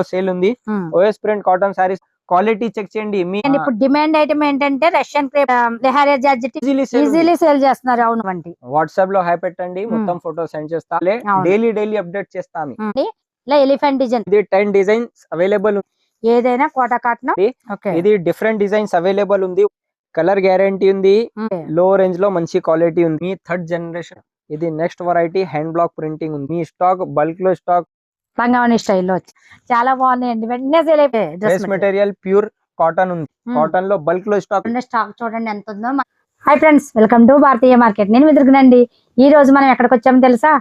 Sale ఉంది. OS print cotton saris quality check చేయండి. ఇప్పుడు డిమాండ్ ఐటమ్ ఏంటంటే Russian crepe leheriya georgette easily sale చేస్తున్నారు. అవునండి, వాట్సాప్ లో హై పెట్టండి, మొత్తం ఫోటో సెండ్ చేస్తా. డైలీ అప్డేట్ చేస్తాం. ఇలా ఎలిఫెంట్ డిజైన్ ఇది 10 డిజైన్స్ అవైలబుల్. ఏదైనా కోటా కాటన్. ఇది డిఫరెంట్ డిజైన్స్ అవైలబుల్ ఉంది. కలర్ గ్యారంటీ ఉంది. లో రేంజ్ లో మంచి క్వాలిటీ ఉంది. మీ థర్డ్ జనరేషన్. ఇది next variety hand block printing ఉంది. మీ స్టాక్ బల్క్ లో స్టాక్ లంగావని స్టైల్లో వచ్చి చాలా బాగున్నాయండి. వెంటనే సేల్ అయిపోయాయి. డ్రెస్ మెటీరియల్ ప్యూర్ కాటన్ ఉంది. కాటన్ లో బల్క్ లో స్టాక్ చూడండి ఎంత ఉందో. Hi friends, welcome to Bharatiya market. నేను ఎదురుకునండి. ఈ రోజు మనం ఎక్కడికి వచ్చామో తెలుసా?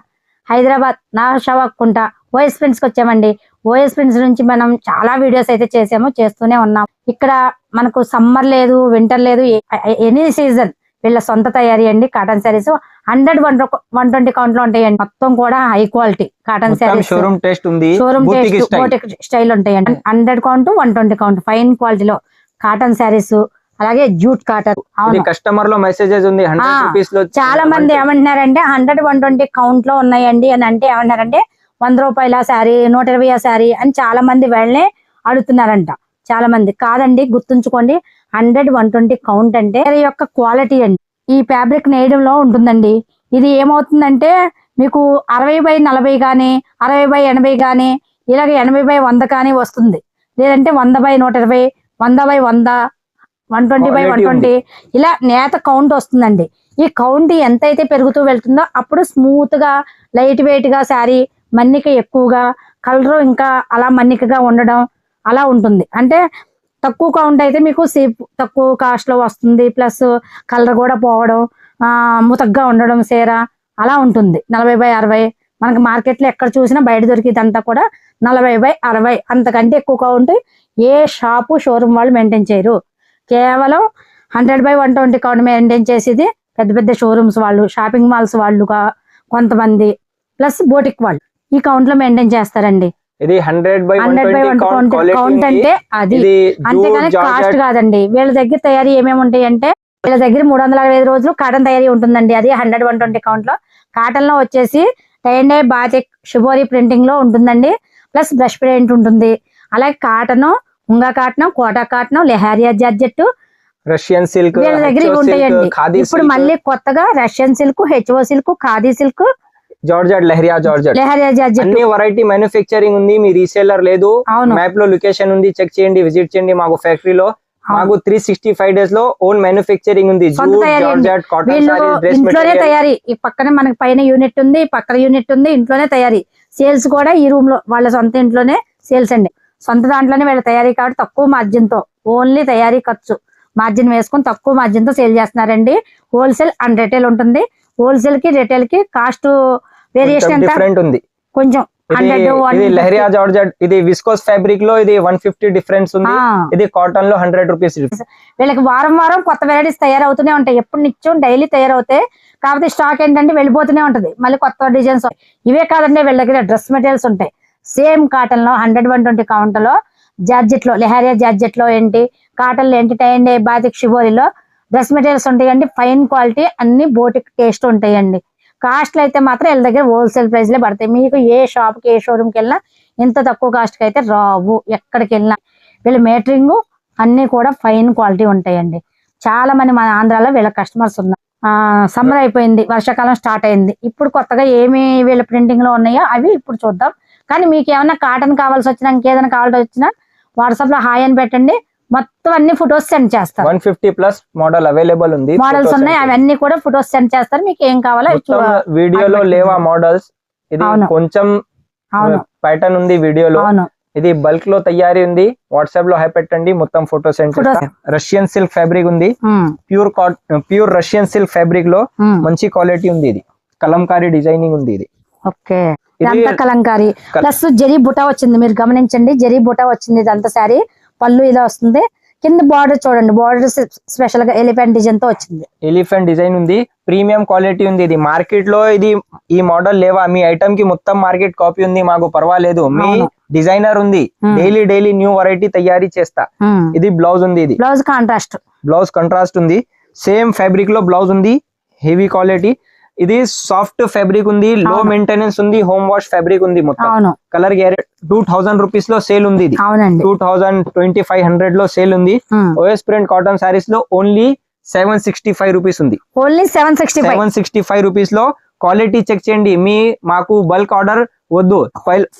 హైదరాబాద్ నాషావకుంట ఓఎస్ ప్రింట్స్ కి వచ్చామండి. ఓఎస్ ప్రింట్స్ నుంచి మనం చాలా వీడియోస్ అయితే చేస్తూనే ఉన్నాం. ఇక్కడ మనకు సమ్మర్ లేదు, వింటర్ లేదు, ఎనీ సీజన్ వీళ్ళ సొంత తయారీ అండి. కాటన్ శారీస్ 100-120 కౌంట్ లో ఉంటాయండి. మొత్తం కూడా high quality cotton saris. Showroom test ఉంది. షోరూమ్ టెస్ట్ బోటిక్ స్టైల్ ఉంటాయండి. 100 కౌంట్ 120 కౌంట్ ఫైన్ క్వాలిటీలో కాటన్ శారీస్. అలాగే జూట్ కాటన్. కస్టమర్ లో మెసేజెస్ ఉంది. 100 రూపీస్ లో చాలా మంది ఏమంటున్నారంటే 100-120 కౌంట్ లో ఉన్నాయండి అని అంటే ఏమంటున్నారంటే 100 రూపాయల శారీ, 120 శారీ అని చాలా మంది వెళ్ళే అడుగుతున్నారంట. చాలా మంది కాదండి, గుర్తుంచుకోండి. 100-120 కౌంట్ అంటే యొక్క క్వాలిటీ అండి. ఈ ఫ్యాబ్రిక్ నేయడంలో ఉంటుందండి. ఇది ఏమవుతుందంటే మీకు 60/40 కానీ 60/80 కానీ ఇలాగ 80/100 కానీ వస్తుంది. లేదంటే 100/120, 100/100, 120/120 ఇలా నేత కౌంట్ వస్తుందండి. ఈ కౌంట్ ఎంతైతే పెరుగుతూ వెళ్తుందో అప్పుడు స్మూత్ గా లైట్ వెయిట్ గా శారీ, మన్నిక ఎక్కువగా, కలర్ ఇంకా అలా మన్నికగా ఉండడం అలా ఉంటుంది. అంటే తక్కువ కౌంట్ అయితే మీకు తక్కువ కాస్ట్ లో వస్తుంది. ప్లస్ కలర్ కూడా పోవడం, ముతగ్గా ఉండడం చీర అలా ఉంటుంది. 40/60 మనకి మార్కెట్ లో ఎక్కడ చూసినా బయట దొరికిదంతా కూడా 40/60. అంతకంటే ఎక్కువ కౌంట్ ఏ షాపు షోరూమ్ వాళ్ళు మెయింటైన్ చేయరు. కేవలం 100/120 కౌంట్ మెయింటైన్ చేసేది పెద్ద పెద్ద షోరూమ్స్ వాళ్ళు, షాపింగ్ మాల్స్ వాళ్ళుగా కొంతమంది, ప్లస్ బోటిక్ వాళ్ళు ఈ కౌంట్ లో మెయింటైన్ చేస్తారండి. ఇది 100/120 కౌంట్ అంటే అది. అంతేగాని కాస్ట్ కాదండి. వీళ్ళ దగ్గర తయారీ ఏమేమి ఉంటాయి అంటే వీళ్ళ దగ్గర 365 రోజులు కాటన్ తయారీ ఉంటుందండి. అది 100-120 కౌంట్ లో. కాటన్ లో వచ్చేసి టైండే బాతిక్ షిబోరి ప్రింటింగ్ లో ఉంటుందండి. ప్లస్ బ్రష్ ప్రింట్ ఉంటుంది. అలాగే cotton, Munga cotton, Kota cotton, leheriya georgette, Russian silk వీళ్ళ దగ్గర ఉంటాయండి. ఇప్పుడు మళ్ళీ కొత్తగా రష్యన్ సిల్క్, హెచ్ఓ silk, khadi silk, georgette, leheriya georgette అన్ని వెరైటీ మ్యానుఫ్యాక్చరింగ్ ఉంది. మీ రీసేలర్ లేదు. మ్యాప్ లో లొకేషన్ ఉంది, చెక్ చేయండి, విజిట్ చేయండి. మాకు ఫ్యాక్టరీలో మాకు 365 డేస్ లో ఓన్ మ్యానుఫ్యాక్చరింగ్ ఉంది. ఇంట్లోనే తయారీ. ఈ పక్కన మనకి పైన యూనిట్ ఉంది, పక్కన యూనిట్ ఉంది, ఇంట్లోనే తయారీ. సేల్స్ కూడా ఈ రూమ్ లో వాళ్ళ సొంత ఇంట్లోనే సేల్స్ అండి. సొంత దాంట్లోనే వీళ్ళ తయారీ కాబట్టి తక్కువ మార్జిన్ తో, ఓన్లీ తయారీ ఖర్చు మార్జిన్ వేసుకుని తక్కువ మార్జిన్ తో సేల్ చేస్తున్నారండి. హోల్సేల్ అండ్ రిటైల్ ఉంటుంది. హోల్సేల్ కి రిటైల్ కి కాస్ట్ వేరియేషన్ డిఫరెంట్ ఉంది కొంచెం. లెహరియా జార్జెట్ ఇది విస్కోస్ ఫ్యాబ్రిక్ లో ఇది 150 డిఫరెన్స్ ఉంది. ఇది కాటన్ లో 100 రూపీస్. వీళ్ళకి వారం వారం కొత్త వెరైటీస్ తయారవుతూనే ఉంటాయి. ఎప్పుడు నిత్యం డైలీ తయారవుతాయి. కాకపోతే స్టాక్ ఏంటంటే వెళ్ళిపోతూనే ఉంటది. మళ్ళీ కొత్త డిజైన్స్. ఇవే కాదండి, వీళ్ళ దగ్గర డ్రెస్ మెటీరియల్స్ ఉంటాయి. సేమ్ కాటన్ లో 100-120 కౌంట్ లో జార్జెట్ లో, లెహారియా జార్జెట్ లో ఏంటి, కాటన్ లో ఏంటి, టైండే బాతిక్ షిబోరిలో డ్రెస్ మెటీరియల్స్ ఉంటాయండి. ఫైన్ క్వాలిటీ, అన్ని బోటిక్ టేస్ట్ ఉంటాయండి. కాస్ట్లు అయితే మాత్రం వీళ్ళ దగ్గర హోల్సేల్ ప్రైస్ లే పడతాయి. మీకు ఏ షాప్ కి, ఏ షోరూమ్ కి వెళ్ళినా ఇంత తక్కువ కాస్ట్ కి అయితే రావు. ఎక్కడికి వెళ్ళినా వీళ్ళ మేటరింగ్ అన్ని కూడా ఫైన్ క్వాలిటీ ఉంటాయండి. చాలా మంది మన ఆంధ్రాలో వీళ్ళ కస్టమర్స్ ఉన్నారు. సమ్మర్ అయిపోయింది, వర్షాకాలం స్టార్ట్ అయింది. ఇప్పుడు కొత్తగా ఏమి వీళ్ళ ప్రింటింగ్ లో ఉన్నాయో అవి ఇప్పుడు చూద్దాం. కానీ మీకు ఏమన్నా కాటన్ కావాల్సి వచ్చినా, ఇంకేదైనా కావాల్సి వచ్చినా వాట్సాప్ లో హాయ్ అని పెట్టండి. మొత్తం అన్ని ఫొటోస్ సెండ్ చేస్తారు. 150+ మోడల్ అవైలబుల్ ఉంది. మోడల్స్ ఉన్నాయి, అవన్నీ కూడా ఫొటోస్ సెండ్ చేస్తారు. మీకు ఏం కావాలో వీడియోలో లేవా మోడల్స్. ఇది కొంచెం ప్యాటర్న్ ఉంది వీడియోలో. ఇది బల్క్ లో తయారీ ఉంది. వాట్సాప్ లో హై పెట్టండి, మొత్తం ఫోటో సెండ్ చేస్తారు. రష్యన్ సిల్క్ ఫ్యాబ్రిక్ ఉంది. ప్యూర్ రష్యన్ సిల్క్ ఫ్యాబ్రిక్ లో మంచి క్వాలిటీ ఉంది. ఇది కలంకారీ డిజైనింగ్ ఉంది. ఇది ఓకే, ఇదంతా కలంకారీ ప్లస్ జరీ బుటా వచ్చింది. మీరు గమనించండి, జరీ బుటా వచ్చింది. ఇదంతా శారీ పళ్ళు ఇలా వస్తుంది. కింద బార్డర్ చూడండి, బార్డర్ స్పెషల్ గా ఎలిఫెంట్ డిజైన్ తో వచ్చింది. ఎలిఫెంట్ డిజైన్ ఉంది. ప్రీమియం క్వాలిటీ ఉంది. ఇది మార్కెట్ లో ఇది ఈ మోడల్ లేవా. మీ ఐటమ్ కి మొత్తం మార్కెట్ కాపీ ఉంది. మాకు పర్వాలేదు, మీ డిజైనర్ ఉంది. డైలీ న్యూ వెరైటీ తయారీ చేస్తా. ఇది బ్లౌజ్ ఉంది. ఇది బ్లౌజ్ కాంట్రాస్ట్ ఉంది. సేమ్ ఫ్యాబ్రిక్ లో బ్లౌజ్ ఉంది. Heavy quality. ఇది సాఫ్ట్ ఫ్యాబ్రిక్ ఉంది, లో మెయింటెనెన్స్ ఉంది, హోమ్ వాష్ ఫ్యాబ్రిక్ ఉంది మొత్తం. కలర్ గ్యారెంటీ 2000 రూపీస్ లో సేల్ ఉంది. ఇది 2000-2500 లో సేల్ ఉంది. ఓఎస్ ప్రింట్ కాటన్ సారీస్ లో ఓన్లీ 765 రూపీస్ ఉంది. ఓన్లీ 765 రూపీస్ లో క్వాలిటీ చెక్ చేయండి. మాకు బల్క్ ఆర్డర్ వద్దు,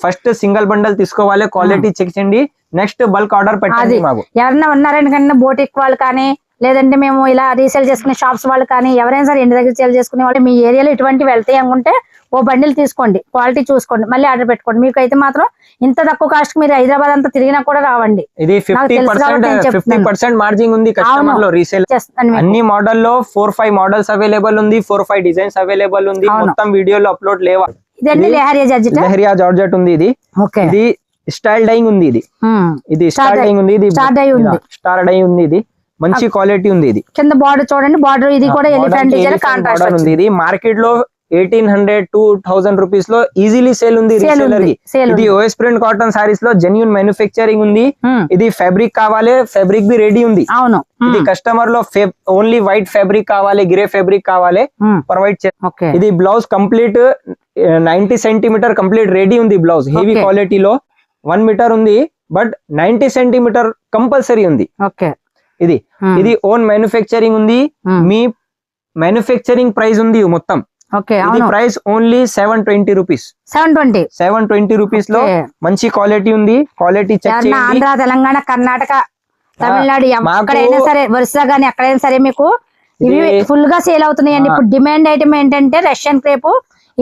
ఫస్ట్ సింగిల్ బండల్ తీసుకోవాలి, క్వాలిటీ చెక్ చేయండి, నెక్స్ట్ బల్క్ ఆర్డర్ పెట్టండి. మాకు ఎవరన్నా ఉన్నారంటే బోటిక్ వాళ్ళు కానీ లేదంటే మేము ఇలా రీసేల్ చేసుకునే షాప్స్ వాళ్ళు కానీ ఎవరైనా సరే ఇంటి దగ్గర సేల్ చేసుకునే వాళ్ళు మీ ఏరియాలో ఇటువంటి వెళ్తాయి అనుకుంటే ఓ బండిల్ తీసుకోండి, క్వాలిటీ చూసుకోండి, మళ్ళీ ఆర్డర్ పెట్టుకోండి. మీకు అయితే మాత్రం ఇంత తక్కువ కాస్ట్ మీరు హైదరాబాద్ అంతా తిరిగినా కూడా రావండి. ఇది 50% మార్జిన్ ఉంది కస్టమర్ లో రీసేల్. అన్ని మోడల్ లో 4-5 మోడల్స్ అవైలబుల్ ఉంది, 4-5 డిజైన్స్ అవైలబుల్ ఉంది. మొత్తం వీడియోలో అప్లోడ్ లేవా. ఇదండి లెహరియా జార్జెట్ ఉంది. ఇది ఇది స్టైల్ డైయింగ్ ఉంది. ఇది స్టార్ డైయింగ్ ఉంది. ఇది స్టార్ డై ఉంది. ఇది మంచి క్వాలిటీ ఉంది. ఇది కింద బార్డర్ చూడండి, బార్డర్ ఇది కూడా ఎలిఫెంట్ డిజైన్ కాంట్రాస్ట్ ఉంది. ఇది మార్కెట్ లో 1800-2000 రూపీస్ లో ఈజీలీ సేల్ ఉంది రీసేలర్ కి. ఇది ఓఎస్ ప్రింట్ కాటన్ సారీస్ లో జెన్యూన్ మ్యానుఫ్యాక్చరింగ్ ఉంది. ఇది ఫ్యాబ్రిక్ కావాలి, ఫ్యాబ్రిక్ బి రెడీ ఉంది. ఇది కస్టమర్ లో ఓన్లీ వైట్ ఫ్యాబ్రిక్ కావాలి, గ్రే ఫ్యాబ్రిక్ కావాలి, ప్రొవైడ్ చేస్తాం. ఇది blouse complete 90 centimetre complete ready ఉంది. బ్లౌజ్ హెవీ క్వాలిటీలో 1 మీటర్ ఉంది, బట్ 90 సెంటీమీటర్ కంపల్సరీ ఉంది. ఇది ఓన్ మ్యానుఫ్యాక్చరింగ్ ఉంది. మీ మ్యానుఫ్యాక్చరింగ్ ప్రైస్ ఉంది మొత్తం. ఇది ప్రైస్ ఓన్లీ 720 రూపీస్. 720 రూపీస్ లో మంచి క్వాలిటీ ఉంది. క్వాలిటీ చెక్ చేయండి. ఆంధ్ర, తెలంగాణ, కర్ణాటక, తమిళనాడు ఎక్కడైనా సరే వరుసగా కానీ ఎక్కడైనా సరే మీకు ఇవి ఫుల్ గా సేల్ అవుతున్నాయండి. ఇప్పుడు డిమాండ్ ఐటమ్ ఏంటంటే రష్యన్ క్రేప్,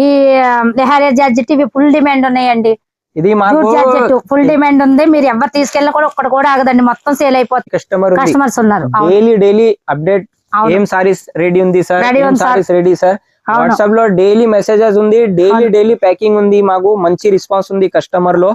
ఈ లెహరియా జార్జెట్ ఇవి ఫుల్ డిమాండ్ ఉన్నాయండి. ఇది ఫుల్ డిమాండ్ ఉంది. మీరు ఎవరు తీసుకెళ్ళినా కూడా ఒక్కటి కూడా ఆగదండి, మొత్తం సేల్ అయిపోతుంది. కస్టమర్స్ ఉన్నారు. డైలీ అప్డేట్ ఏం సారీస్ రెడీ ఉంది సార్, ఏం సారీస్ రెడీ సార్. వాట్సాప్ లో డైలీ మెసేజెస్ ఉంది, డైలీ ప్యాకింగ్ ఉంది. మాకు మంచి రెస్పాన్స్ ఉంది కస్టమర్ లో.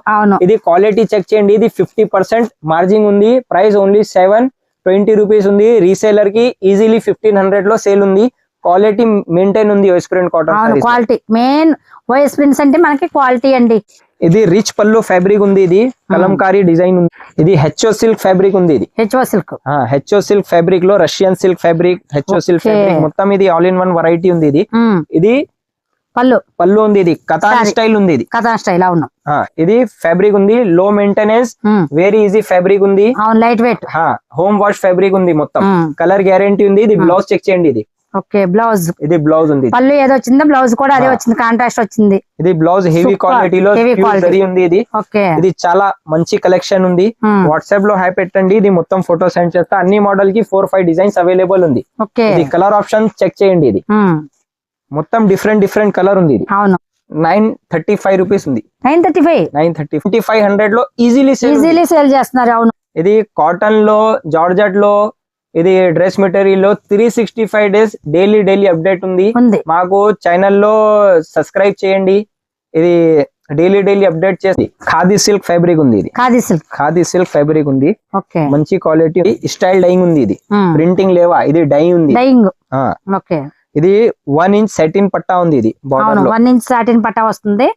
ఇది క్వాలిటీ చెక్ చేయండి. ఇది 50% మార్జిన్ ఉంది. ప్రైస్ ఓన్లీ 720 రూపీస్ ఉంది. రీసేలర్ కి ఈజీలీ 1500 లో సేల్ ఉంది. క్వాలిటీ మెయింటైన్ ఉంది. OS print cotton quality main. OS prints అంటే మనకి క్వాలిటీ అండి. ఇది రిచ్ పల్లు ఫ్యాబ్రిక్ ఉంది. ఇది కలంకారీ డిజైన్ ఉంది. ఇది హెచ్ఓ సిల్క్ ఫ్యాబ్రిక్ ఉంది. ఇది హెచ్ఓ సిల్క్ ఫ్యాబ్రిక్ లో Russian silk fabric, HO silk fabric మొత్తం ఇది ఆల్ ఇన్ వన్ వెరైటీ ఉంది. ఇది పల్లు ఉంది. ఇది కథాన్ స్టైల్ ఉంది. ఇది కథాన్ స్టైల్ అవును. ఇది ఫ్యాబ్రిక్ ఉంది. లో మెయింటెనెన్స్, వెరీ ఈజీ ఫ్యాబ్రిక్ ఉంది. Light weight, home wash fabric ఉంది. మొత్తం కలర్ గ్యారంటీ ఉంది. ఇది బ్లౌజ్ చెక్ చేయండి. ఇది బ్లౌజ్, ఇది బ్లౌజ్ ఉంది. పళ్ళు ఏదో వచ్చిందో బ్లౌజ్ కూడా అదే వచ్చింది, కాంట్రాస్ట్ వచ్చింది. ఇది బ్లౌజ్ హెవీ క్వాలిటీలో ఉంది. ఇది చాలా మంచి కలెక్షన్ ఉంది. వాట్సాప్ లో హై పెట్టండి. ఇది మొత్తం ఫోటో సెండ్ చేస్తా. అన్ని మోడల్ కి 4-5 డిజైన్స్ అవైలబుల్ ఉంది. ఇది కలర్ ఆప్షన్ చెక్ చేయండి. ఇది మొత్తం డిఫరెంట్ కలర్ ఉంది. ఇది 935 రూపీస్ ఉంది. 930 2500 లో ఈజీలీ సేల్ చేస్తున్నారు. అవును. ఇది కాటన్ లో, జార్జెట్ లో, ఇది డ్రెస్ మెటీరియల్ లో 365 డేస్ డైలీ అప్డేట్ ఉంది. మాకు ఛానల్ లో సబ్స్క్రైబ్ చేయండి. ఇది డైలీ అప్డేట్ చేసి ఖాదీ సిల్క్ ఫ్యాబ్రిక్ ఉంది. ఇది ఖాదీ సిల్క్ ఫ్యాబ్రిక్ ఉంది. మంచి క్వాలిటీ, స్టైల్ డైయింగ్ ఉంది. ఇది ప్రింటింగ్ లేవా, ఇది డై ఉంది. ఇది 1 ఇంచ్ సాటిన్ పట్టా ఉంది. ఇది 1 ఇంచ్ సాటిన్ పట్టా వస్తుంది.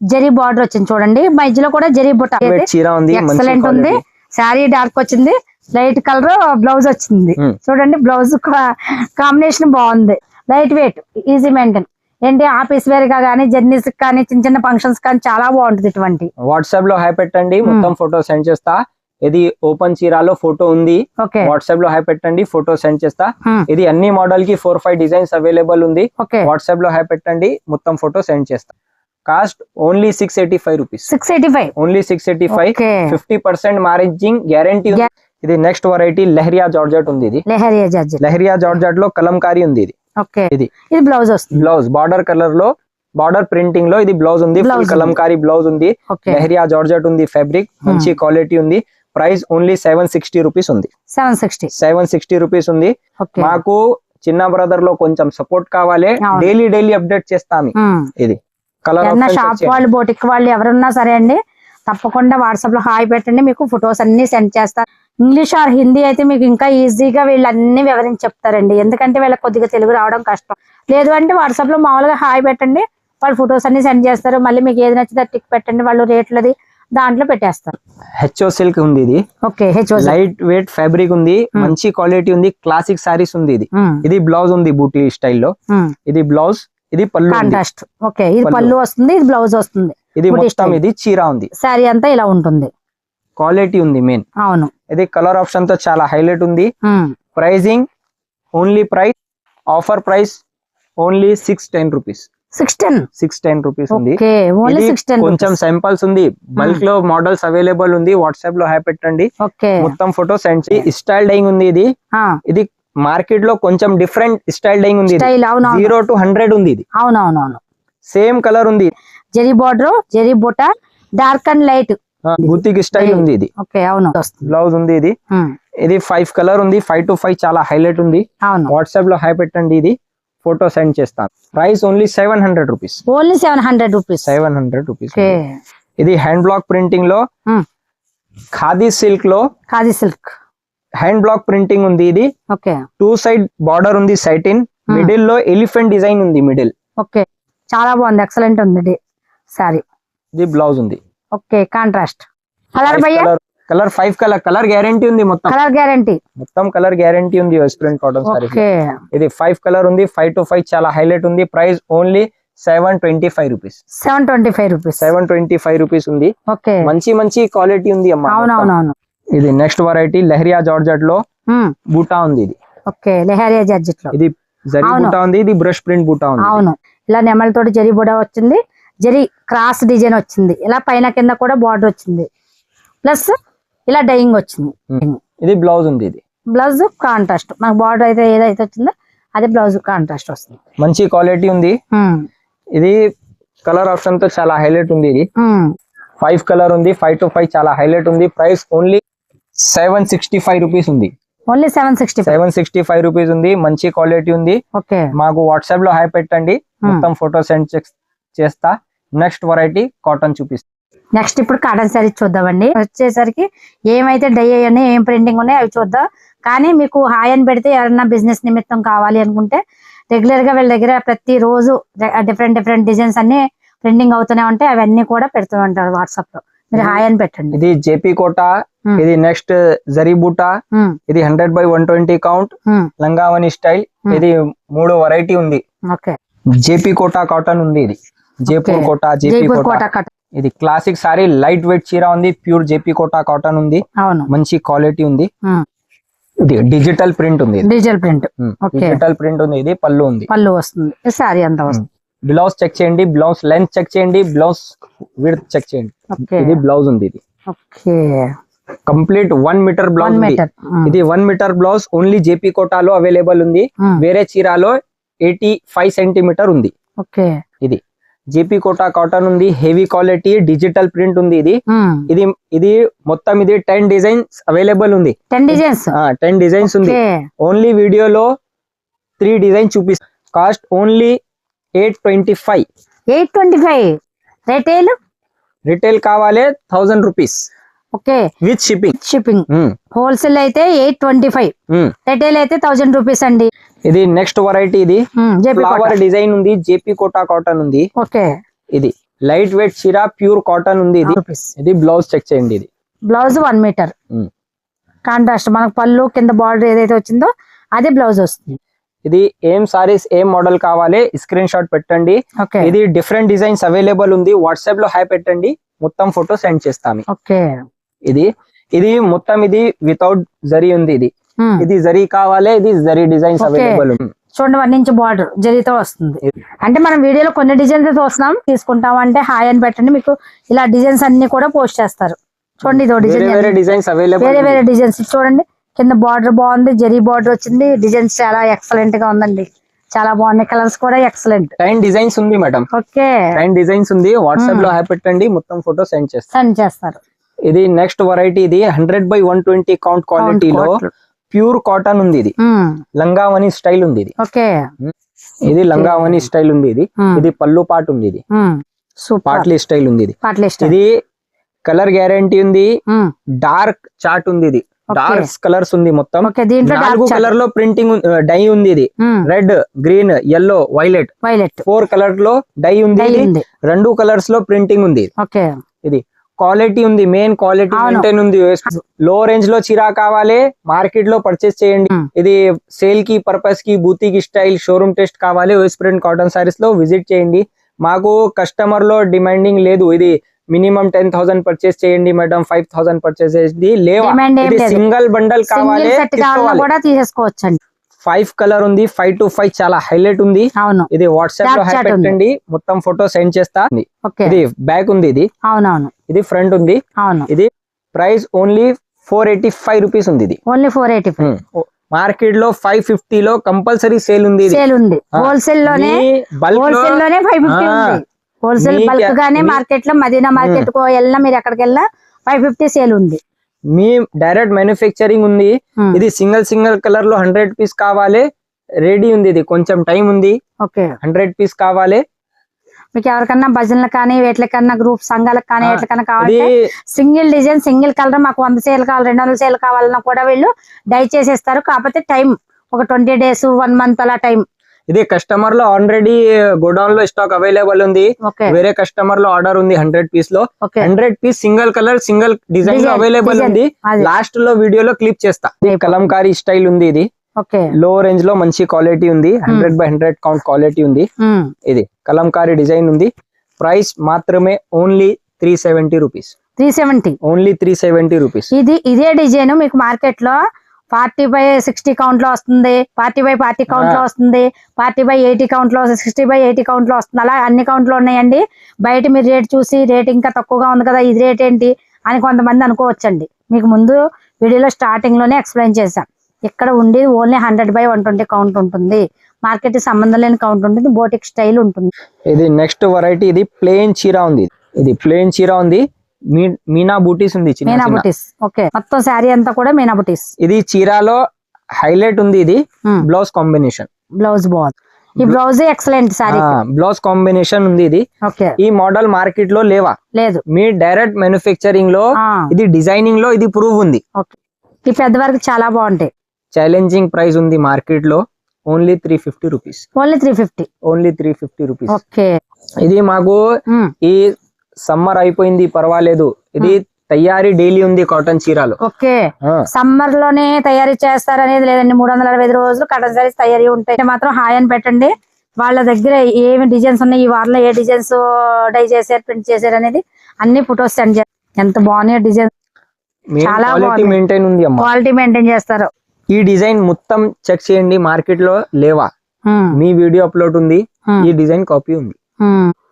జరీ బార్డర్ వచ్చింది చూడండి. మధ్యలో కూడా జరీ బుట్ట చీర ఉంది. ఎక్సలెంట్ ఉంది. శారీ డార్క్ వచ్చింది, లైట్ కలర్ బ్లౌజ్ వచ్చింది. చూడండి బ్లౌజ్ కాంబినేషన్ బాగుంది. Light weight, easy maintain. ఏంటి ఆఫీస్ వేర్ గా కానీ, జర్నీస్ కానీ, చిన్న ఫంక్షన్స్ కానీ చాలా బాగుంటుంది. ఇటువంటి వాట్సాప్ లో హై పెట్టండి, మొత్తం ఫోటో సెండ్ చేస్తా. ఇది ఓపెన్ చీరాలో ఫోటో ఉంది. వాట్సాప్ లో హై పెట్టండి, ఫోటో సెండ్ చేస్తా. ఇది అన్ని మోడల్ కి 4-5 డిజైన్స్ అవైలబుల్ ఉంది. వాట్సాప్ లో హై పెట్టండి, మొత్తం ఫోటో సెండ్ చేస్తా. Cost only 685 rupees. Only 685. 50% margin guarantee. ఇది నెక్స్ట్ వెరైటీ లెహరియా జార్జెట్ ఉంది. ఇది లెహరియా జార్జెట్ లో కలంకారీ ఉంది. ఇది బ్లౌజ్ వస్తుంది. బ్లౌజ్ బార్డర్ కలర్ లో, బార్డర్ ప్రింటింగ్ లో ఇది బ్లౌజ్ ఉంది. ఫుల్ కలంకారీ బ్లౌజ్ ఉంది. లెహరియా జార్జెట్ ఉంది. ఫ్యాబ్రిక్ మంచి క్వాలిటీ ఉంది. ప్రైస్ ఓన్లీ 760 రూపీస్ ఉంది. 760 రూపీస్ ఉంది. మాకు చిన్న బ్రదర్ లో కొంచెం సపోర్ట్ కావాలి. డైలీ అప్డేట్ చేస్తాము. ఇది కలర్ షాప్ వాళ్ళు, బోటిక్ వాళ్ళు ఎవరున్నా సరే అండి, తప్పకుండా వాట్సాప్ లో హాయ్ పెట్టండి. మీకు ఫొటోస్ అన్ని సెండ్ చేస్తారు. ఇంగ్లీష్ ఆర్ హిందీ అయితే మీకు ఇంకా ఈజీగా వీళ్ళు అన్ని వివరించి చెప్తారండి. ఎందుకంటే వీళ్ళకి కొద్దిగా తెలుగు రావడం కష్టం. లేదు అంటే వాట్సాప్ లో మామూలుగా హాయ్ పెట్టండి, వాళ్ళు ఫొటోస్ అన్ని సెండ్ చేస్తారు. మళ్ళీ మీకు ఏది నచ్చితే టిక్ పెట్టండి, వాళ్ళు రేట్లది దాంట్లో పెట్టేస్తారు. హెచ్ఓ సిల్క్ ఉంది. ఇది లైట్ వెయిట్ ఫ్యాబ్రిక్ ఉంది. మంచి క్వాలిటీ ఉంది. క్లాసిక్ సారీస్ ఉంది. ఇది బ్లౌజ్ ఉంది బూటీ స్టైల్లో. ఇది బ్లౌజ్ ఇది పళ్ళు ఉంది. కాంట్రాస్ట్. ఓకే, ఇది పళ్ళు వస్తుంది, ఇది బ్లౌజ్ వస్తుంది. ఇది మొత్తం ఇది చీర ఉంది. శారీ అంతా ఇలా ఉంటుంది. క్వాలిటీ ఉంది మెయిన్. అవును, ఇది కలర్ ఆప్షన్ తో చాలా హైలైట్ ఉంది. Pricing only price offer price only 610 rupees. 610 rupees ఉంది. కొంచెం శాంపిల్స్ ఉంది, బల్క్ లో మోడల్స్ అవైలబుల్ ఉంది. వాట్సాప్ లో హాయ్ పెట్టండి, మొత్తం ఫోటో సెండ్ చేయండి. స్టైల్ డైయింగ్ ఉంది ఇది. ఇది మార్కెట్ లో కొంచెం డిఫరెంట్ స్టైల్ డైయింగ్ ఉంది. 0 to 100 ఉంది ఇది. అవునవునవును, సేమ్ కలర్ ఉంది. జరీ బార్డర్, జరీ బుట్ట, డార్క్ అండ్ లైట్ బుతిక్ స్టైల్ ఉంది ఇది. అవును, బ్లౌజ్ ఉంది ఇది. ఇది 5 కలర్ ఉంది. 5 to 5 చాలా హైలైట్ ఉంది. వాట్సాప్ లో హాయ్ పెట్టండి, ఇది ఫోటో సెండ్ చేస్తాను. Price only 700 rupees. Only 700 rupees. 700 rupees. ఇది హ్యాండ్ బ్లాక్ ప్రింటింగ్ లో khadi silk hand block printing ఉంది ఇది. 2 సైడ్ బార్డర్ ఉంది, సైటిన్. మిడిల్ లో ఎలిఫెంట్ డిజైన్ ఉంది మిడిల్. ఓకే, చాలా బాగుంది, ఎక్సలెంట్ ఉంది సారీ. ఇది బ్లౌజ్ ఉంది. Okay, contrast. కలర్ భయ్యా? కలర్ 5 కలర్ గ్యారంటీ ఉంది. మొత్తం కలర్ గ్యారంటీ ఉంది. Western cotton sorry. ఇది 5 కలర్ ఉంది. 5 to 5 చాలా హైలైట్ ఉంది. Price only 725 rupees. 725 రూపీస్ ఉంది. మంచి క్వాలిటీ ఉంది అమ్మా. అవునవునవును. ఇది నెక్స్ట్ వెరైటీ లెహరియా జార్జెట్ లో బూటా ఉంది ఇది. ఓకే, లెహరియా జార్జెట్ లో ఇది జరీ బూటా ఉంది. ఇది బ్రష్ ప్రింట్ బూటా ఉంది. అవును, ఇలా నెమలతోటి జరీ బూటా వచ్చింది. జరీ క్రాస్ డిజైన్ వచ్చింది. ఇలా పైన కింద కూడా బార్డర్ వచ్చింది, ప్లస్ ఇలా డైయింగ్ వచ్చింది. ఇది బ్లౌజ్ ఉంది. ఇది బ్లౌజ్ కాంట్రాస్ట్. మనకు బార్డర్ అయితే ఏదైతే వచ్చిందో అదే బ్లౌజ్ కాంట్రాస్ట్ వస్తుంది. మంచి క్వాలిటీ ఉంది. ఇది కలర్ ఆప్షన్ తో చాలా హైలైట్ ఉంది. ఇది 5 కలర్ ఉంది. 5 to 5 చాలా హైలైట్ ఉంది. ప్రైస్ ఓన్లీ 765 రూపీస్ ఉంది. ఓన్లీ 765 రూపీస్ ఉంది. మంచి క్వాలిటీ ఉంది. మాకు వాట్సాప్ లో హాయ్ పెట్టండి, మొత్తం ఫోటో సెండ్ చేస్తా. నెక్స్ట్ వెరైటీ కాటన్ చూపిస్తా. నెక్స్ట్ ఇప్పుడు కాటన్ శారీ చూద్దామండి. వచ్చేసరికి ఏమైతే డై అయ్యాయి, ఏం ప్రింటింగ్ ఉన్నాయి అవి చూద్దాం. కానీ మీకు హాయ్ అని పెడితే ఎవరన్నా బిజినెస్ నిమిత్తం కావాలి అనుకుంటే రెగ్యులర్ గా వీళ్ళ దగ్గర ప్రతి రోజు డిఫరెంట్ డిజైన్స్ అన్ని ప్రింటింగ్ అవుతూనే ఉంటాయి. అవన్నీ కూడా పెడుతూ ఉంటారు వాట్సాప్ లో. మీరు హాయ్ అని పెట్టండి. ఇది జేపీ కోటా, ఇది నెక్స్ట్ జరీ బూటా, ఇది 100/120 కౌంట్ లంగావని స్టైల్. ఇది 3 వెరైటీ ఉంది. జేపీ కోటా కాటన్ ఉంది. ఇది జైపూర్ కోటా, జేపీ కోటా. ఇది క్లాసిక్ సారీ, లైట్ వెయిట్ చీర ఉంది. ప్యూర్ జేపీ కోటా కాటన్ ఉంది. మంచి క్వాలిటీ ఉంది. ఇది డిజిటల్ ప్రింట్ ఉంది. డిజిటల్ ప్రింట్ ఉంది. ఇది పళ్ళు ఉంది. పళ్ళు వస్తుంది. సారీ అంతా వస్తుంది. బ్లౌజ్ చెక్ చేయండి, బ్లౌజ్ లెంత్ చెక్ చేయండి, బ్లౌజ్ విడ్త్ చెక్ చేయండి. ఇది బ్లౌజ్ ఉంది. ఇది కంప్లీట్ 1 మీటర్ బ్లౌజ్ ఉంది. ఇది 1 మీటర్ బ్లౌజ్ ఓన్లీ జేపీ కోటాలో అవైలబుల్ ఉంది. వేరే చీరాలో 85 సెంటీమీటర్ ఉంది. ఇది జేపీ కోటా కాటన్ ఉంది. హెవీ క్వాలిటీ డిజిటల్ ప్రింట్ ఉంది. ఇది మొత్తం ఇది 10 డిజైన్స్ అవైలబుల్ ఉంది. 10 డిజైన్స్ ఉంది. ఓన్లీ వీడియోలో 3 డిజైన్ చూపిస్తా. Cost only 825. రిటైల్ కావాలి 1000 రూపీస్. With shipping. హోల్సేల్ అయితే 825, రిటైల్ అయితే 1000 రూపీస్ అండి. ఇది నెక్స్ట్ వెరైటీ. ఇది ఫ్లవర్ డిజైన్ ఉంది. జేపీ కోటా కాటన్ ఉంది. ఇది లైట్ వెయిట్ చీర, ప్యూర్ కాటన్ ఉంది. ఇది బ్లౌజ్ చెక్ చేయండి. ఇది బ్లౌజ్ 1 మీటర్ కాంట్రాస్ట్. మనకు పళ్ళు కింద బార్డర్ ఏదైతే వచ్చిందో అదే బ్లౌజ్ వస్తుంది. ఇది ఏం సారీస్ ఏం మోడల్ కావాలి స్క్రీన్ షాట్ పెట్టండి. ఇది డిఫరెంట్ డిజైన్స్ అవైలబుల్ ఉంది. వాట్సాప్ లో హాయ్ పెట్టండి, మొత్తం ఫోటో సెండ్ చేస్తాము. ఇది మొత్తం ఇది వితౌట్ జరీ ఉంది. ఇది జరీ కావాలి. ఇది జరీ డిజైన్స్ అవైలబుల్ ఉంది. చూడండి, 1 ఇంచ్ బార్డర్ జరీతో వస్తుంది. అంటే మనం వీడియోలో కొన్ని డిజైన్స్ చూస్తున్నాం, తీసుకుంటాం అంటే హాయ్ అని పెట్టండి. మీకు ఇలా డిజైన్స్ అన్ని కూడా పోస్ట్ చేస్తారు. చూడండి, ఇదో డిజైన్, వేరే డిజైన్స్ చూడండి. కింద బార్డర్ బాగుంది, జరీ బార్డర్ వచ్చింది. డిజైన్స్ చాలా ఎక్సలెంట్ గా ఉందండి, చాలా బాగున్నాయి. కలర్స్ కూడా ఎక్సలెంట్. 10 డిజైన్స్ ఉంది మేడం. 10 డిజైన్స్ ఉంది. వాట్సాప్ లో హాయ్ పెట్టండి, మొత్తం ఫోటో సెండ్ చేస్తారు. ఇది నెక్స్ట్ వెరైటీ. ఇది 100/120 కౌంట్ క్వాలిటీలో ప్యూర్ కాటన్ ఉంది. ఇది లంగావని స్టైల్ ఉంది. ఇది లంగావని స్టైల్ ఉంది. ఇది పళ్ళు పాటు ఉంది. ఇది పాట్లీ స్టైల్ ఉంది. ఇది కలర్ గ్యారంటీ ఉంది. డార్క్ చార్ట్ ఉంది. ఇది డార్క్ కలర్స్ ఉంది. మొత్తం 4 కలర్ లో ప్రింటింగ్ డై ఉంది. ఇది red, green, yellow, violet 4 colour లో డై ఉంది. 2 కలర్స్ లో ప్రింటింగ్ ఉంది. ఇది క్వాలిటీ ఉంది, మెయిన్ క్వాలిటీ మెయింటైన్ ఉంది. లో రేంజ్ లో చీర కావాలి మార్కెట్ లో పర్చేస్ చేయండి. ఇది సేల్ కి పర్పస్ కి బూతీకి స్టైల్ షోరూమ్ టెస్ట్ కావాలి ఓఎస్ ప్రింట్ కాటన్ సారీస్ లో విజిట్ చేయండి. మాకు కస్టమర్ లో డిమాండింగ్ లేదు, ఇది మినిమం 10,000 పర్చేస్ చేయండి మేడం, 5,000 పర్చేస్ చేయండి లేవా. సింగిల్ బండల్ కావాలి తీసేసుకోవచ్చండి. 5 కలర్ ఉంది, 5 to 5 చాలా హైలైట్ ఉంది. ఇది వాట్సాప్ లో హై పెట్టండి, మొత్తం ఫోటో సెండ్ చేస్తా. ఇది బ్యాక్ ఉంది, ఇది అవునవును, ఇది ఫ్రంట్ ఉంది. అవును, ఇది ప్రైస్ ఓన్లీ 485 రూపీస్ ఉంది. ఇది ఓన్లీ 485. మార్కెట్ లో 550 లో కంపల్సరీ సేల్ ఉంది. హోల్సేల్ లోనే 550 ఉంది. హోల్సేల్ బల్క్ గానే మార్కెట్ లో మదీనా మార్కెట్ కో వెళ్ళినా మీరు ఎక్కడికి వెళ్ళినా 550 సేల్ ఉంది. మీ డైరెక్ట్ మ్యానుఫ్యాక్చరింగ్ ఉంది. ఇది సింగిల్ కలర్ లో 100 పీస్ కావాలి, రెడీ ఉంది. ఇది కొంచెం టైం ఉంది. 100 పీస్ కావాలి. మీకు ఎవరికన్నా భజనలు కానీ వేట్లకన్నా గ్రూప్ సంఘాలకు కానీ ఎట్లకన్నా కావాలి, సింగిల్ డిజైన్ సింగిల్ కలర్ మాకు 100 సేల్ కావాలి 200 సేల్ కావాలన్నా కూడా వీళ్ళు డై చేసేస్తారు. కాకపోతే టైం ఒక 20 days 1 month అలా టైం. ఇది కస్టమర్ లో ఆల్రెడీ గోడౌన్ లో స్టాక్ అవైలబుల్ ఉంది. వేరే కస్టమర్ లో ఆర్డర్ ఉంది 100 పీస్ లో. 100 piece single colour single design లో అవైలబుల్ ఉంది. లాస్ట్ లో వీడియోలో క్లిప్ చేస్తా. కలంకారీ స్టైల్ ఉంది. ఇది లో రేంజ్ లో మంచి క్వాలిటీ ఉంది. 100/100 కౌంట్ క్వాలిటీ ఉంది. ఇది కలంకారీ డిజైన్ ఉంది. ప్రైస్ మాత్రమే ఓన్లీ 370 రూపీస్. 370 only 370 rupees. ఇదే డిజైన్ మీకు మార్కెట్ లో 40/60 కౌంట్ లో వస్తుంది, 40/40 కౌంట్ లో వస్తుంది, 40/80 కౌంట్ లో, 60/80 కౌంట్ లో వస్తుంది. అలా అన్ని కౌంట్ లో ఉన్నాయండి. బయట మీరు రేట్ చూసి రేట్ ఇంకా తక్కువగా ఉంది కదా, ఇది రేట్ ఏంటి అని కొంతమంది అనుకోవచ్చండి. మీకు ముందు వీడియోలో స్టార్టింగ్ లోనే ఎక్స్ప్లెయిన్ చేశాం. ఇక్కడ ఉండి ఓన్లీ 100/120 కౌంట్ ఉంటుంది. మార్కెట్ సంబంధం లేని కౌంట్ ఉంటుంది. బోటిక్ స్టైల్ ఉంటుంది. ఇది నెక్స్ట్ వెరైటీ. ఇది ప్లెయిన్ చీర ఉంది. ఇది ప్లెయిన్ చీర ఉంది. మీనా బూటీస్ ఉంది. మీనా బూటీస్. ఓకే, మొత్తం శారీ అంతా కూడా మీనా బూటీస్. ఇది చీరలో హైలైట్ ఉంది. ఇది బ్లౌజ్ కాంబినేషన్. బ్లౌజ్ బాగుంది. ఈ blouse excellent sorry. Blouse combination ఉంది. ఇది ఈ మోడల్ మార్కెట్ లో లేదు. మీ డైరెక్ట్ మ్యానుఫ్యాక్చరింగ్ లో ఇది డిజైనింగ్ లో ఇది ప్రూవ్ ఉంది. ఈ పెద్ద వరకు చాలా బాగుంటాయి. ఛాలెంజింగ్ ప్రైస్ ఉంది మార్కెట్ లో only 350 rupees. Only 350. Only 350 rupees. Okay, ఇది మాకు ఈ సమ్మర్ అయిపోయింది పర్వాలేదు. ఇది తయారీ డైలీ ఉంది కాటన్ చీరలు. ఓకే, సమ్మర్ లోనే తయారీ చేస్తారు అనేది లేదండి. 365 రోజులు కాటన్ సారీస్ తయారీ ఉంటాయి. మాత్రం హాయ్ అని పెట్టండి. వాళ్ళ దగ్గర ఏమి డిజైన్స్ ఉన్నాయి, ఈ వారంలో ఏ డిజైన్స్ డై చేశారు, ప్రింట్ చేశారు అనేది అన్ని ఫొటోస్ సెండ్ చేస్తారు. ఎంత బాగున్నాయి డిజైన్, చాలా మెయింటైన్ ఉంది. క్వాలిటీ మెయింటైన్ చేస్తారు. ఈ డిజైన్ మొత్తం చెక్ చేయండి, మార్కెట్ లో లేవా. మీ వీడియో అప్లోడ్ ఉంది. ఈ డిజైన్ కాపీ ఉంది.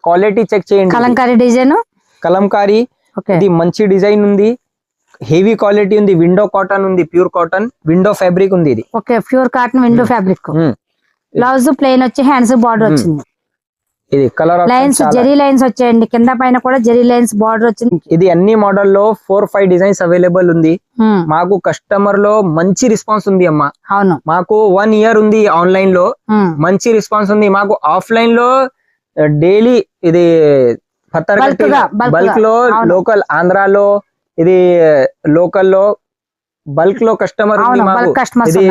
క్వాలిటీ చెక్ చేయండి. కలంకారీ డిజైన్, కలంకారీ. ఇది మంచి డిజైన్ ఉంది, హెవీ క్వాలిటీ ఉంది. విండో కాటన్ ఉంది, ప్యూర్ కాటన్ విండో ఫ్యాబ్రిక్ ఉంది. ఇది okay, pure cotton window fabric. Blouse plain వచ్చి హ్యాండ్స్ బార్డర్ వచ్చింది. ఇది కలర్ లైన్స్ జెరీ లైన్స్ వచ్చాయండి, కింద పైన కూడా జెరీ లైన్స్ బార్డర్ వచ్చింది. ఇది అన్ని మోడల్ లో 4-5 డిజైన్స్ అవైలబుల్ ఉంది. మాకు కస్టమర్ లో మంచి రెస్పాన్స్ ఉంది అమ్మా. అవును, మాకు 1 year ఉంది ఆన్లైన్ లో, మంచి రెస్పాన్స్ ఉంది. మాకు ఆఫ్లైన్ లో డైలీ ఇది బల్క్ లో లోకల్ ఆంధ్రాలో, ఇది లోకల్ లో బల్క్ లో కస్టమర్ ఉంది. మాకు ఇది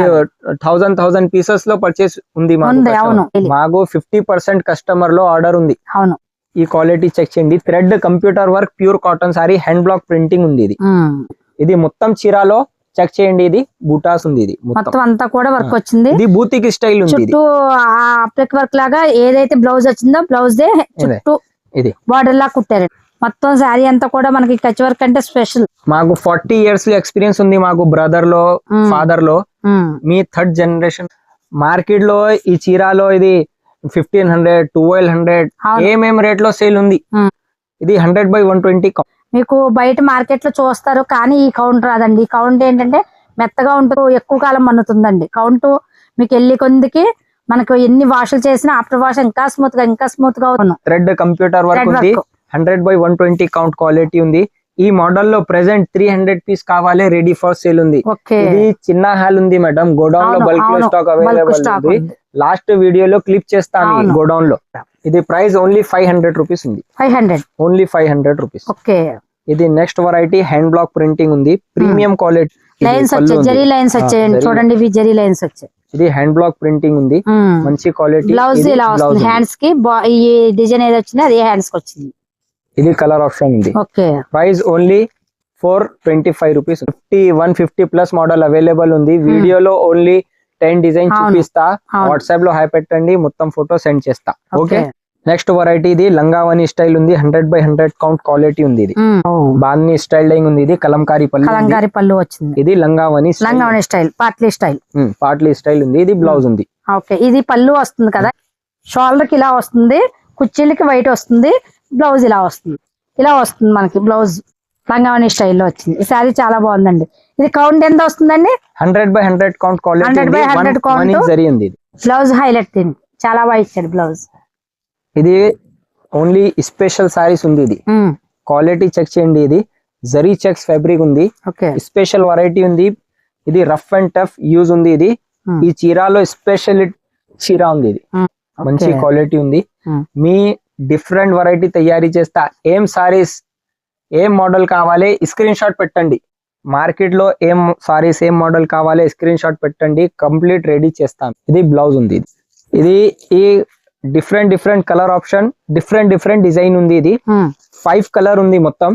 1000 పీసెస్ లో పర్చేస్ ఉంది. మాకు 50% కస్టమర్ లో ఆర్డర్ ఉంది. ఈ క్వాలిటీ చెక్ చేయండి. Thread computer work pure cotton sorry hand block printing ఉంది. ఇది మొత్తం చీరాలో చెక్ చేయండి. ఇది బూటాస్ ఉంది. ఇది మొత్తం అంతా కూడా వర్క్ వచ్చింది. ఇది బూతికి స్టైల్ ఉంది. చుట్టూ అప్లిక్ వర్క్ లాగా ఏదైతే బ్లౌజ్ వచ్చిందో బ్లౌజ్ దే చుట్టూ ఇది బార్డర్ లా కుట్టారు. మొత్తం శారీ అంతా కూడా మనకి కచ్ వర్క్ అంటే స్పెషల్. మాకు 40 years ఎక్స్పీరియన్స్ ఉంది. మాకు బ్రదర్ లో ఫాదర్ లో, మీ 3rd జనరేషన్. మార్కెట్ లో ఈ చీరాలో ఇది 1500 1200 ఏమేం రేట్ లో సేల్ ఉంది. ఇది 100/120. మీకు బయట మార్కెట్ లో చూస్తారు కానీ ఈ కౌంట్ రాదండి. ఈ కౌంట్ ఏంటంటే మెత్తగా ఉంటూ ఎక్కువ కాలం మన్నుతుందండి. కౌంట్ మీకు వెళ్ళి కొందికి మనకు ఎన్ని వాషులు చేసినా ఆఫ్టర్ వాష్ ఇంకా స్మూత్ గా అవుతుంది. థ్రెడ్ కంప్యూటర్ వర్క్ ఉంది. 100/120 కౌంట్ క్వాలిటీ ఉంది. ఈ మోడల్ లో ప్రెసెంట్ 300 పీస్ కావాలి, రెడీ ఫర్ సేల్ ఉంది. ఇది చిన్న హాల్ ఉంది మేడం, గోడౌన్ లో బల్క్ లో స్టాక్ అవైలబుల్ ఉంది. లాస్ట్ వీడియోలో క్లిప్ చేస్తాను గోడౌన్ లో. ఇది ప్రైస్ ఓన్లీ 500 రూపీస్ ఉంది. 500 ఓన్లీ 500 రూపీస్. ఓకే, ఇది next variety hand block printing ఉంది. ప్రీమియం క్వాలిటీ లైన్స్ వచ్చాయి, జెరీ లైన్స్ వచ్చాయండి. చూడండి, ఇవి జెరీ లైన్స్ వచ్చాయి. ఇది హ్యాండ్ బ్లాక్ ప్రింటింగ్ ఉంది, మంచి క్వాలిటీ. బ్లౌజ్ ఇలా వస్తుంది హ్యాండ్స్ కి. ఈ డిజైన్ ఏది వచ్చింది అది హ్యాండ్స్ కి వచ్చింది. ఇది కలర్ ఆప్షన్ ఉంది. Okay, price only 425 rupees. 150 plus model available ఉంది. వీడియోలో ఓన్లీ 10 డిజైన్ చూపిస్తా. వాట్సాప్ లో హై పెట్టండి, మొత్తం ఫోటో సెండ్ చేస్తా. ఓకే, నెక్స్ట్ వెరైటీ ఇది లంగావని స్టైల్ ఉంది. 100x100 కౌంట్ క్వాలిటీ ఉంది. ఇది బాంది స్టైల్ డైయింగ్ ఉంది. ఇది కలంకారీ పళ్ళు వచ్చింది. ఇది లంగావని స్టైల్, పాట్లీ స్టైల్ ఉంది. ఇది బ్లౌజ్ ఉంది. ఓకే, ఇది పళ్ళు వస్తుంది కదా, షోల్డర్ కి ఇలా వస్తుంది, కుర్చీలకి వైట్ వస్తుంది, బ్లౌజ్ ఇలా వస్తుంది మనకి బ్లౌజ్. లంగావని స్టైల్లో వచ్చింది. ఈ సారీ చాలా బాగుందండి. ఇది కౌంట్ ఎంత వస్తుందండి? 100x100 count quality. 100x100 count. Blouse highlight దీన్ని చాలా బాగా ఇచ్చాడు బ్లౌజ్. ఇది ఓన్లీ స్పెషల్ సారీస్ ఉంది. ఇది క్వాలిటీ చెక్ చేయండి. ఇది జరీ చెక్స్ ఫ్యాబ్రిక్ ఉంది. స్పెషల్ వెరైటీ ఉంది. ఇది రఫ్ అండ్ టఫ్ యూజ్ ఉంది. ఇది ఈ చీరాలో స్పెషల్ చీర ఉంది. ఇది మంచి క్వాలిటీ ఉంది. మీ డిఫరెంట్ వెరైటీ తయారీ చేస్తా. ఏం సారీస్ ఏం మోడల్ కావాలి స్క్రీన్ షాట్ పెట్టండి. మార్కెట్ లో ఏం సారీస్ ఏం మోడల్ కావాలి స్క్రీన్ షాట్ పెట్టండి, కంప్లీట్ రెడీ చేస్తాం. ఇది బ్లౌజ్ ఉంది. ఇది ఈ different colour option, different design ఉంది. ఇది 5 కలర్ ఉంది మొత్తం.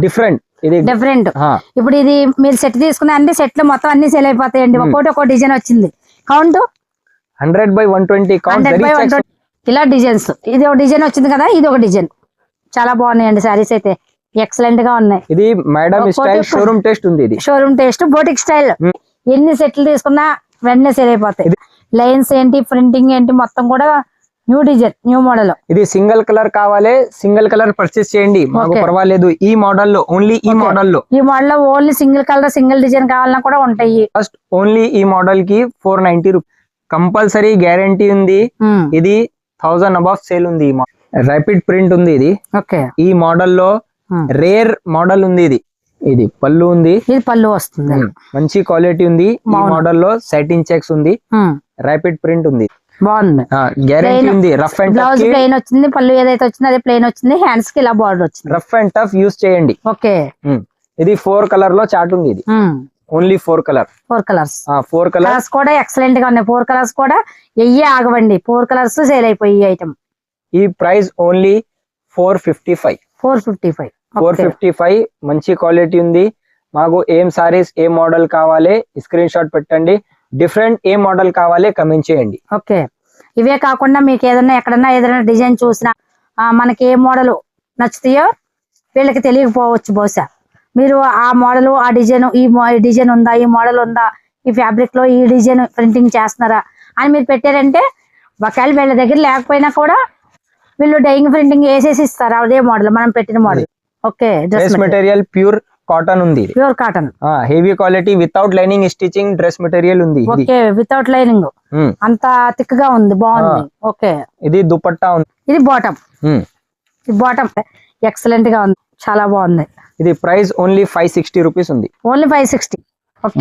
డిఫరెంట్. ఇప్పుడు ఇది మీరు సెట్ తీసుకున్న అన్ని సెట్లు మొత్తం అన్ని సేల్ అయిపోతాయండి. ఒక్కొక్క డిజైన్ వచ్చింది. Count 100x120 count. ఇలా డిజైన్స్. ఇది ఒక డిజైన్ వచ్చింది కదా, ఇది ఒక డిజైన్. చాలా బాగున్నాయండి సారీస్ అయితే, ఎక్సలెంట్ గా ఉన్నాయి. ఇది మేడం స్టైల్ షోరూమ్ టేస్ట్ ఉంది. ఇది షోరూమ్ టేస్ట్ బోటిక్ స్టైల్. ఎన్ని సెట్లు తీసుకున్నా వెంటనే సేల్ అయిపోతాయి. లైన్స్ ఏంటి, ప్రింటింగ్ ఏంటి, మొత్తం కూడా న్యూ డిజైన్, న్యూ మోడల్. ఇది సింగిల్ కలర్ కావాలి, సింగిల్ కలర్ పర్చేస్ చేయండి, మాకు పర్వాలేదు. ఈ మోడల్ లో ఓన్లీ ఈ మోడల్ లో only single colour single design కావాలన్నా కూడా ఉంటాయి. ఫస్ట్ ఓన్లీ ఈ మోడల్ కి 490 రూపీస్ కంపల్సరీ గ్యారంటీ ఉంది. ఇది 1000 అబౌవ్ సేల్ ఉంది. ర్యాపిడ్ ప్రింట్ ఉంది. ఇది ఈ మోడల్ లో రేర్ మోడల్ ఉంది. ఇది పళ్ళు ఉంది. ఇది పళ్ళు వస్తుంది. మంచి క్వాలిటీ ఉంది. ఈ మోడల్ లో సాటిన్ చెక్స్ ఉంది. ర్యాపిడ్ ప్రింట్ ఉంది. బాగుంది. గ్యారంటీ ఉంది. రఫ్ అండ్ బ్లౌజ్ ప్లెయిన్ వచ్చింది, పళ్ళు ఏదైతే వచ్చిందో అదే ప్లెయిన్ వచ్చింది. హ్యాండ్స్ కి ఇలా బార్డర్ వచ్చింది. రఫ్ అండ్ టఫ్ యూస్ చేయండి. ఓకే, ఇది 4 కలర్ లో చాట్ ఉంది. ఇది ఓన్లీ 4 కలర్స్. 4 కలర్స్ కూడా ఎక్సలెంట్ గా ఉన్నాయి. 4 కలర్స్ కూడా ఆగవండి. 4 కలర్స్ సేల్ అయిపోయి ఈ ఐటమ్. ఈ ప్రైస్ ఓన్లీ 455. మంచి క్వాలిటీ ఉంది. మాకు ఏం సారీస్ ఏ మోడల్ కావాలి స్క్రీన్ షాట్ పెట్టండి. డిఫరెంట్ ఏ మోడల్ కావాలి కమెంట్ చేయండి. ఓకే, ఇవే కాకుండా మీకు ఏదైనా ఎక్కడన్నా ఏదైనా డిజైన్ చూసినా మనకి ఏ మోడల్ నచ్చుతాయో వీళ్ళకి తెలియకపోవచ్చు. బహుశా మీరు ఆ మోడల్, ఆ డిజైన్, ఈ డిజైన్ ఉందా, ఈ మోడల్ ఉందా, ఈ ఫ్యాబ్రిక్ లో ఈ డిజైన్ ప్రింటింగ్ చేస్తున్నారా అని మీరు పెట్టారంటే ఒకవేళ వీళ్ళ దగ్గర లేకపోయినా కూడా వీళ్ళు డైయింగ్ ప్రింటింగ్ వేసేసి ఇస్తారు. అదే మోడల్ మనం పెట్టిన model. Okay, dress material pure cotton ఉంది. Pure cotton, heavy quality, without lining stitching dress material ఉంది. ఓకే, వితౌట్ లైనింగ్, అంత థిక్ గా ఉంది. బాగుంది. ఓకే, ఇది దుపట్టా ఉంది. ఇది బాటమ్. ఎక్సలెంట్ గా ఉంది, చాలా బాగుంది. ఇది ప్రైస్ ఓన్లీ 560 రూపీస్ ఉంది. ఓన్లీ 560.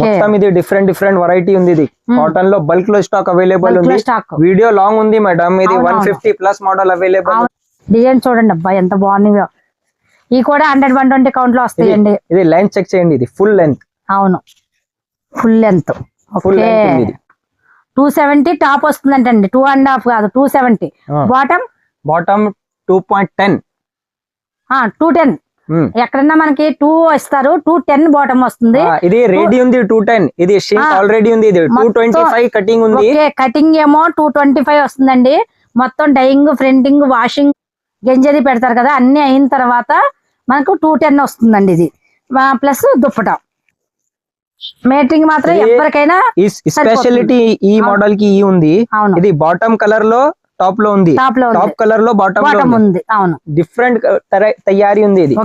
మొత్తం ఇది డిఫరెంట్ వెరైటీ ఉంది. ఇది కాటన్ లో బల్క్ లో స్టాక్ అవైలబుల్ ఉంది. వీడియో లాంగ్ ఉంది మేడం. ఇది 150 ప్లస్ మోడల్ అవైలబుల్. డిజైన్ చూడండి అబ్బాయి ఎంత బాగుంది. ఈ కూడా 100-120 కౌంట్ లో వస్తాయండి. ఇది లెంత్ చెక్ చేయండి. ఇది ఫుల్ లెంత్. అవును, ఫుల్ లెంత్. 270 టాప్ వస్తుందంటండి. 2.5 కాదు, 270. బాటమ్ 2.10. 210. ఎక్కడన్నా మనకి 2 ఇస్తారు, 210 బాటమ్ వస్తుంది. ఇది రెడీ ఉంది 210. ఇది ఆల్రెడీ ఉంది. ఇది 225 కటింగ్ ఉంది. కటింగ్ ఏమో 225 వస్తుందండి. మొత్తం డైయింగ్, ప్రింటింగ్, వాషింగ్, గంజది పెడతారు కదా, అన్ని అయిన తర్వాత మనకు 210 వస్తుందండి. ఇది ప్లస్ దుప్పటా మేటింగ్ మాత్రం ఎవరికైనా స్పెషాలిటీ. ఈ మోడల్ కి ఉంది. ఇది బాటమ్ కలర్ లో టాప్ లో ఉంది. టాప్ కలర్ లో బాటమ్ ఉంది. అవును, డిఫరెంట్ తయారీ ఉంది. ఇది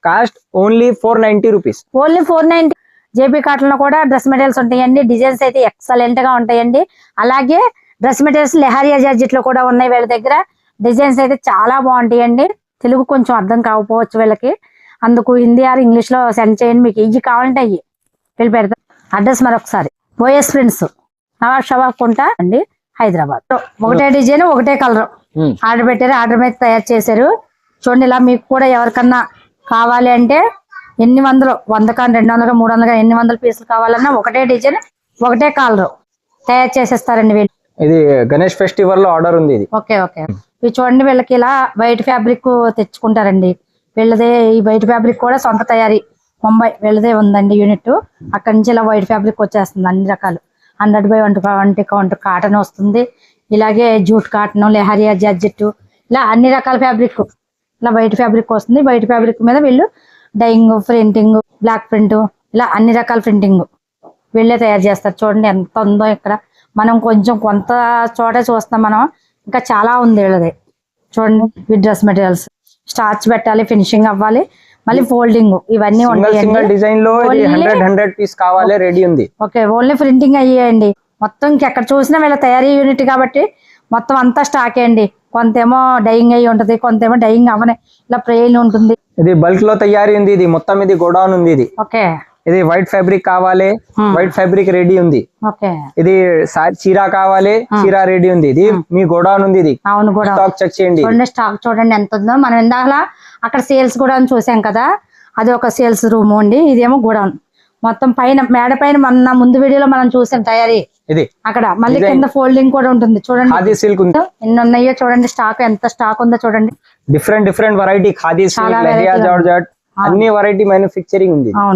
cost only 490 rupees. Only 490. JP cotton లో కూడా డ్రెస్ మెటీరియల్స్ ఉంటాయండి. డిజైన్స్ అయితే ఎక్సలెంట్ గా ఉంటాయండి. అలాగే డ్రెస్ మెటీరియల్స్ లెహారియా జార్జెట్ లో కూడా ఉన్నాయి వీళ్ళ దగ్గర. డిజైన్స్ అయితే చాలా బాగుంటాయండి. తెలుగు కొంచెం అర్థం కాకపోవచ్చు వీళ్ళకి, అందుకు హిందీ ఆర్ ఇంగ్లీష్ లో సెండ్ చేయండి. మీకు ఇవి కావాలంటే అయ్యి వీళ్ళు పెడతారు. అడ్రస్ మరొకసారి ఓఎస్ ప్రింట్స్, నవాబ్ షబాబ్ కుంట అండి, హైదరాబాద్. ఒకటే డిజైన్, ఒకటే కలర్ ఆర్డర్ పెట్టారు. ఆర్డర్ మీద తయారు చేశారు. చూడండి, ఇలా మీకు కూడా ఎవరికన్నా కావాలి అంటే ఎన్ని వందలు, 100 కానీ 200 300 ఎన్ని వందల పీసులు కావాలన్నా ఒకటే డిజైన్, ఒకటే కలర్ తయారు చేసేస్తారండి వీళ్ళు. ఇది గణేష్ ఫెస్టివల్ లో ఆర్డర్ ఉంది. ఇది ఓకే. ఇవి చూడండి, వీళ్ళకి ఇలా వైట్ ఫ్యాబ్రిక్ తెచ్చుకుంటారండి. వీళ్ళదే ఈ వైట్ ఫ్యాబ్రిక్ కూడా సొంత తయారీ, ముంబై వీళ్ళదే ఉందండి యూనిట్. అక్కడి నుంచి ఇలా వైట్ ఫ్యాబ్రిక్ వచ్చేస్తుంది అన్ని రకాలు. 100/120 కౌంట్ కాటన్ వస్తుంది. ఇలాగే జూట్ కాటన్, లెహరియా జార్జెట్, ఇలా అన్ని రకాల ఫ్యాబ్రిక్ ఇలా వైట్ ఫ్యాబ్రిక్ వస్తుంది. వైట్ ఫ్యాబ్రిక్ మీద వీళ్ళు డైయింగ్, ప్రింటింగ్, బ్లాక్ ప్రింట్, ఇలా అన్ని రకాల ప్రింటింగ్ వీళ్ళే తయారు చేస్తారు. చూడండి ఎంత ఉందో ఇక్కడ. మనం కొంత చోట చూస్తాం, మనం ఇంకా చాలా ఉంది వీళ్ళది. చూడండి ఈ డ్రెస్ మెటీరియల్స్ స్టార్చ్ పెట్టాలి, ఫినిషింగ్ అవ్వాలి, మళ్ళీ ఫోల్డింగ్, ఇవన్నీ సింగిల్ డిజైన్ లో 100 పీస్ కావాలి, రెడీ ఉంది. ఓకే, ఓన్లీ ప్రింటింగ్ అయ్యేయండి మొత్తం. ఇంకెక్కడ చూసినా వీళ్ళ తయారీ యూనిట్ కాబట్టి మొత్తం అంతా స్టాక్ అండి. కొంతేమో డైయింగ్ అయ్యి ఉంటది, కొంతేమో డైయింగ్ అవనే ఇలా ప్లెయిన్ ఉంటుంది. ఇది బల్క్ లో తయారీ ఉంది. ఇది మొత్తం ఇది గోడౌన్ ఉంది. ఇది ఓకే, ఇది వైట్ ఫ్యాబ్రిక్ కావాలి, వైట్ ఫ్యాబ్రిక్ రెడీ ఉంది. ఓకే, ఇది చీర కావాలి, చీర రెడీ ఉంది. ఇది మీ గోడౌన్ ఉంది. ఇది అవును కూడా స్టాక్ చెక్ చేయండి. చూడండి స్టాక్ చూడండి ఎంత ఉందో. మనం ఇందాక అక్కడ సేల్స్ కూడా చూసాం కదా, అది ఒక సేల్స్ రూమ్ అండి. ఇదేమో గోడౌన్. మొత్తం పైన మేడ పైన మన ముందు వీడియోలో మనం చూసాం తయారీ. ఇది అక్కడ మళ్ళీ కింద ఫోల్డింగ్ కూడా ఉంటుంది. చూడండి ఖాదీ సిల్క్ ఉంది. ఎన్ని ఉన్నాయో చూడండి, స్టాక్ ఎంత స్టాక్ ఉందో చూడండి. Different variety khadi silk, leheriya georgette, అన్ని వెరైటీ మ్యానుఫ్యాక్చరింగ్ ఉంది. అవును.